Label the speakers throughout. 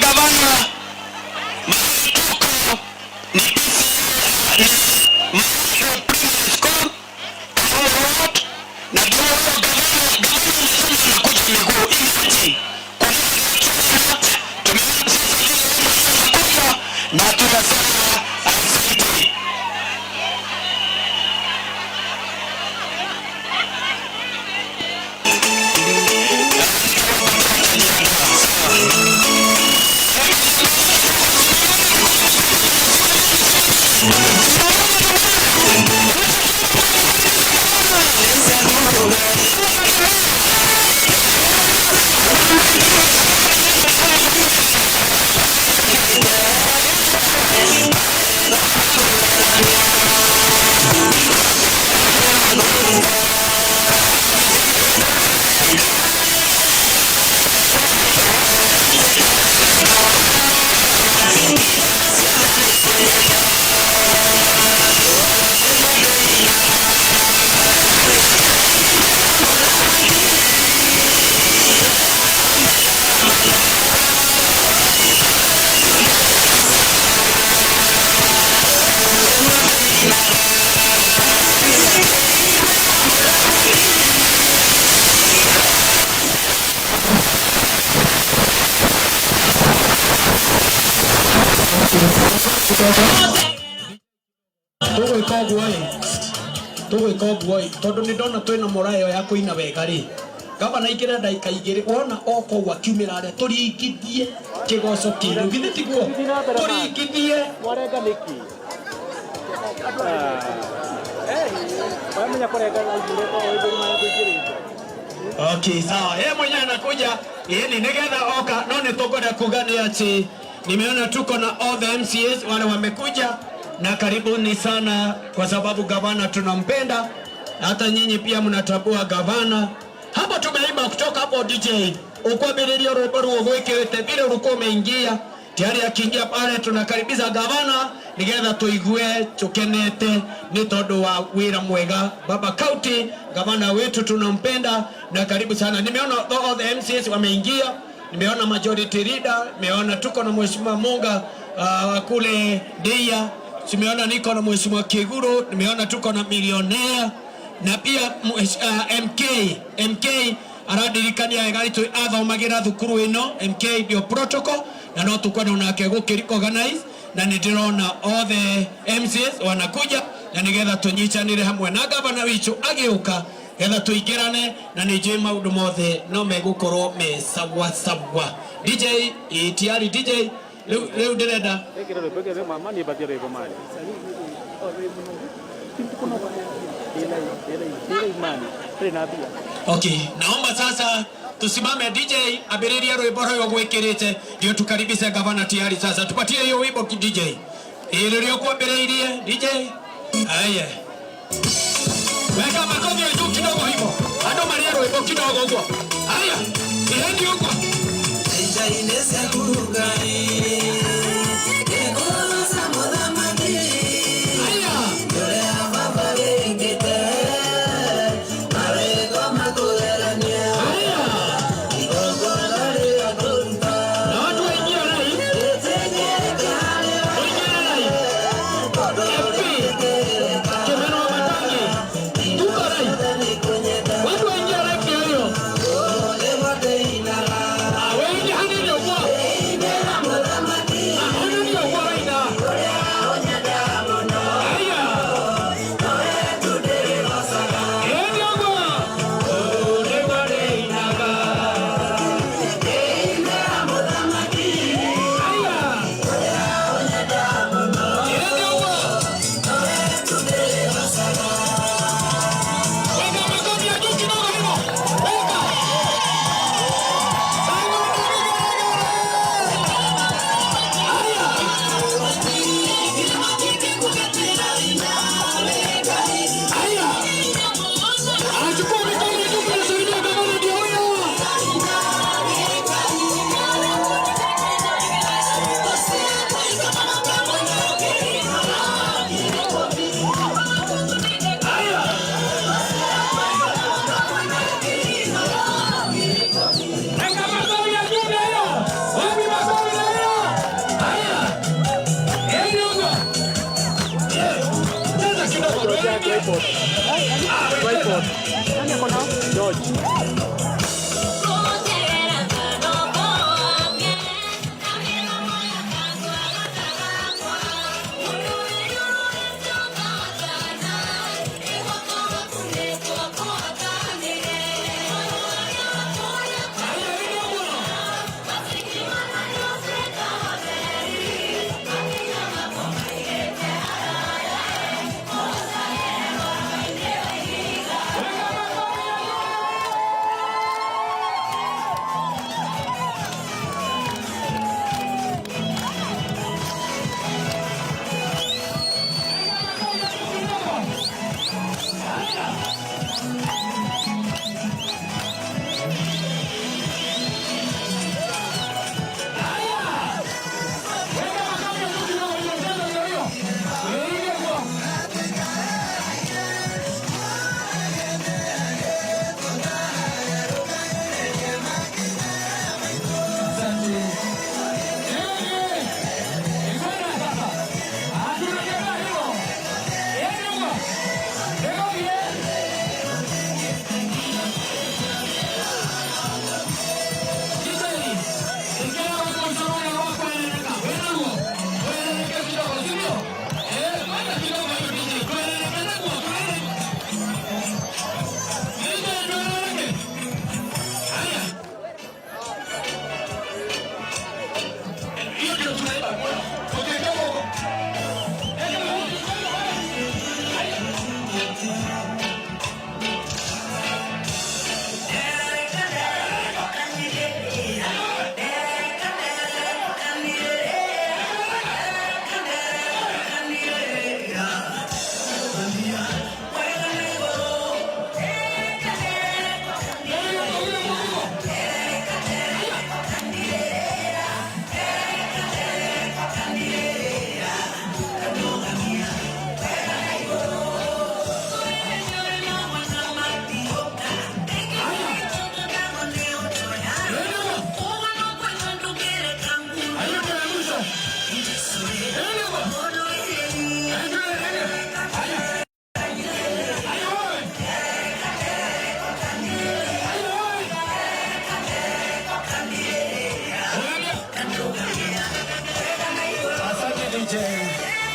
Speaker 1: gavana na tunasema asante. Tuwe kogwoi tondu ni ndona twina morayo ya kuina wega ri gavana ikira ndaika igiri wona oko wakiumira are turingithie kigoco kiru githi tiguo turingithie warenga niki wamenya kurenga ngire ko ibiri ma kuikirite. Okay, sawa. Yeye mwenyewe anakuja yeye nigetha oka no ni tugoda kugania ati nimeona tuko na all the MCAs wale wamekuja na karibuni sana kwa sababu gavana tunampenda. Hata nyinyi pia mnatambua gavana. Hapa tumeimba kutoka hapo DJ. Ukwambiririo rwimbo rwogwikirite vile ulikuwa umeingia. Tayari akiingia pale tunakaribisha gavana nigetha tuigue tukenete ni tondu wa wira mwega baba county. Gavana wetu tunampenda na karibu sana. Nimeona all the MCAs wameingia. Nimeona majority leader, nimeona tuko na mheshimiwa Munga kule Deia. Nimeona niko na mheshimiwa Kiguru, nimeona tuko na millionaire na pia MK aradirikania egaritu athomagira thukuru ino. MK ndio protocol na no tukwana nake gukiriko organize na ndirona all the MCs wanakuja na nigetha tunyichanire hamwe na gavana witu agiuka getha tuingirane na nije maundu mothe no megukorwo me sawa sawa. DJ itiari DJ leo ndirenda mama ni batia revo mali okay, naomba sasa tusimame. DJ abiriria rwimbo rwo gwikirite ndio tukaribisha gavana tayari. Sasa tupatie hiyo wimbo DJ ile ndio kuambiririe DJ. Haya, weka makofi ya juu kidogo hivyo, ando maria rwimbo kidogo huko. Haya, ihendi huko DJ inesa kurugani.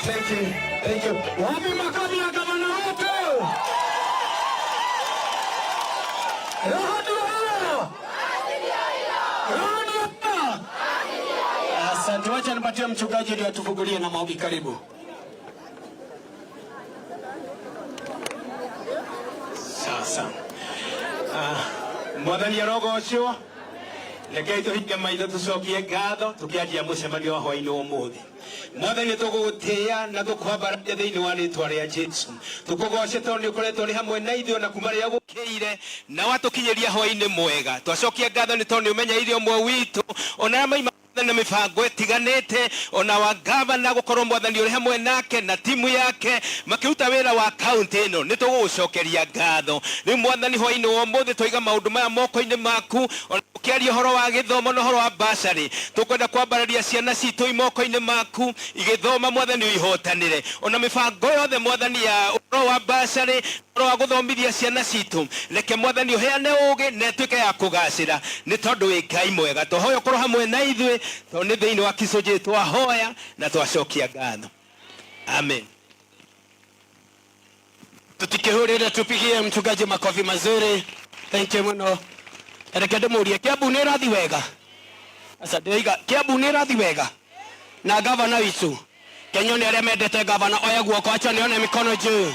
Speaker 1: Thank you. Wapi makofi ya gavana wetu? Asante, wacha nipatie mchungaji ili atufungulie na maombi. Karibu. Sasa. Mwathani arogo cio. Rekei tuhike maitho tucokie ngatho tukianjia mucemanio wa hwainĩ ũmũthĩ. Mwathani tũgũgũtĩĩa na tũkwambararia thĩinĩ wa rĩĩtwa rĩa Jesũ. Tũkũgoce tondũ nĩ ũkoretwo ũrĩ hamwe na ithuĩ na kuma rĩrĩa gũkĩire na watũkinyĩria hwainĩ mwega. Twacokia ngatho nĩ tondũ nĩ ũmenyeire ũmwe witũ ona maima na mifango itiganite ona wa gavana gukorwo mwathani uri hamwe nake na timu yake makiruta wira wa county ino ni tugucokeria ngatho ni mwathani hwaini wa muthi twiga maundu maya moko-ini maku ona ukiaria horo wa githomo na horo wa basari tukwenda kwambararia ciana citu imoko-ini maku igithoma mwathani uihotanire ona mifango yothe mwathani ya horo wa basari horo wa guthomithia ciana citu reke mwathani uheane ugi na ituike ya kugacira ni tondu wi Ngai mwega tuhoya ukorwo hamwe na ithuĩ tondũ thĩinĩ wa kicunjĩ twahoya na twacokia ngatho. Amen. Tutikihurire tupigie mchungaji makofi mazuri. Thank you muno. Reke ndĩmũrie Kiambu nĩ ĩrathi wega? Asa ndĩiga Kiambu nĩ ĩrathi wega? Na gavana witũ Kenya nĩ arĩa mendete gavana oya guoko acha nione mikono juu.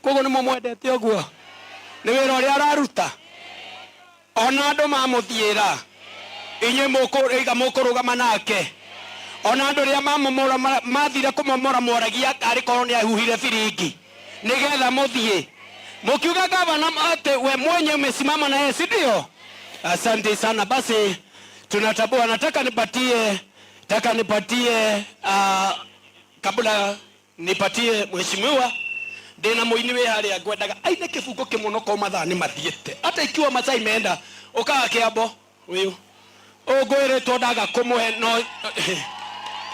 Speaker 1: Koguo nĩ mũmwendete ũguo? Nĩ wĩra ũrĩa araruta? Ona andũ mamũthiĩra inye mũkũrũgama nake ona andũ rĩa mamomora mathire kũmomora moragia arĩ korwo nĩ ahuhire firingi nigetha mũthiĩ mũkiuga gavana ate we mwenye umesimama na yeye, si ndio? Asante sana. Basi tunatambua, nataka nipatie kabla nipatie mheshimiwa ndina muiniwe harĩa ngwendaga aine kĩbungo kĩmũno kwa mathaa nĩ mathiĩte hata ikiwa masaa imeenda ukaga Kiambo uyu ungwĩrĩtwo ndaga kũmũhe no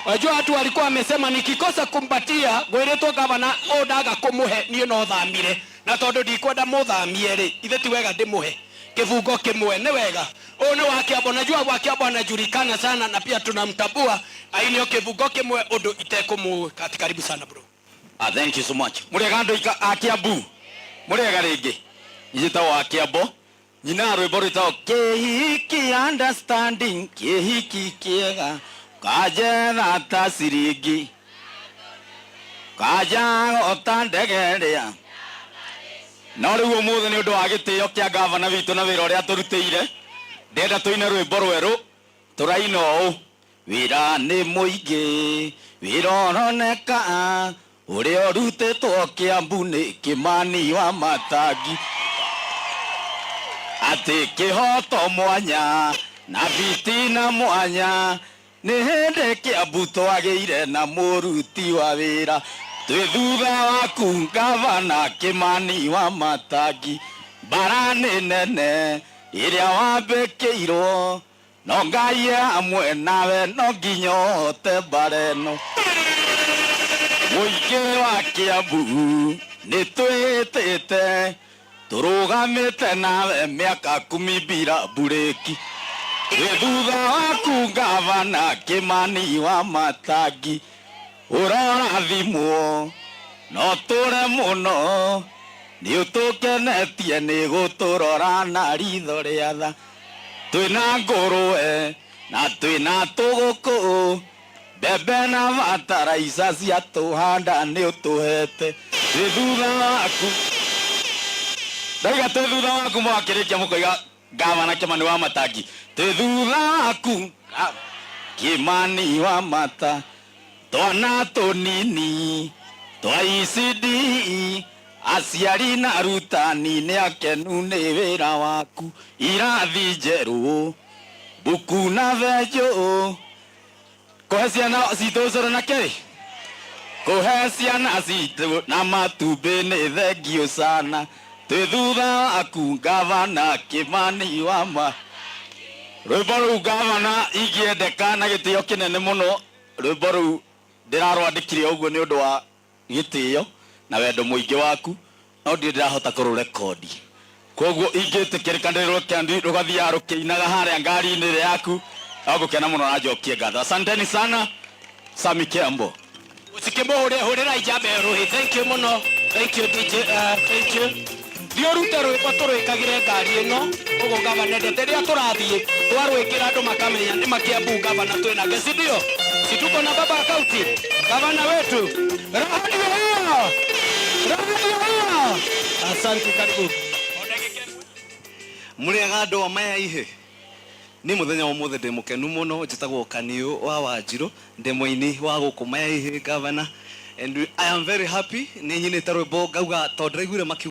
Speaker 1: Wajua watu walikuwa wamesema nikikosa kumpatia gwiretwo gavana ondaga kumuhe niyo no thamire na tondu ndikwenda muthamie ri ithe ti wega ndimuhe kivungo kimwe ni wega one wa Kiambu. Najua wa Kiambu anajulikana sana na pia tunamtambua ainio kivungo kimwe undu itekumu. Karibu sana bro.
Speaker 2: Thank you so much. Murega andu a Kiambu murega ringi njita wa Kiambu nyina rwimbo rwitagwo kihiki understanding kihiki kiega kajetha ta ciringi kaja otandegeria no riu umuthi ni undu wa gitio kia gavana witu na wira uria turutire ndenda tuine rwimbo rweru turaina uu wira ni muingi wira uroneka uria urutitwo Kiambu ni Kimani wa Matangi ati kihoto mwanya na bitina mwanya ni hende Kiambu twageire na muruti wa wira twi thutha waku gavana Kimani wa Matangi bara ni nene iria wambikiirwo no Ngai hamwe nawe no nginya uhote bara ino muingi wa Kiambu ni twitite turugamite nawe miaka 10 bila bureki thutha waku gavana Kimani wa Matangi urathimwo no ture muno ni utukenetie ni guturora na ritho ria tha twina ngurwe na twina tuguku bebe na bataraitha cia tuhanda ni utuhete thutha waku ndaiga thutha waku mwakirikia mukoiga gavana Kimani wa Matangi thutha waku Kimani wa Matangi twana tunini twa ECD aciari na arutani ni akenu ni wira waku irathi njeru buku na venjo kuhe ciana citu coro na kiri kuhe ciana citu na matumbi ni thengio sana twi thutha waku gavana Kimani wa Matangi rwimbo ruu gavana ingiendeka na gitio kinene muno rwimbo ruu ndirarwandikire uguo ni undu wa gitio na wendo muingi waku no ndirahota kururekodi koguo ingitikirikanirwo kandi rugathia rukiinaga haria ngari-ini yaku agukena muno na njokie ngatho. Asanteni sana Sami Kiambu
Speaker 1: usikimuhurira ijambe ruhi. Thank you muno. Thank you DJ. Thank you dio rute rwimbo turwikagire ngari ino ugo gavana ndete ria turathie twarwikira andu makamenya ni Kiambu gavana twina gesi ndio situko na baba kauti gavana wetu radio. Asante, karibu.
Speaker 3: Murega andu amaya ihe ni muthenya wa muthe ndi mukenu muno njitagwo Kaniu wa Wanjiru ndi muini wa guku maya ihe gavana and I am very happy ni nyinite rwimbo ngauga tondu raiguire makiuga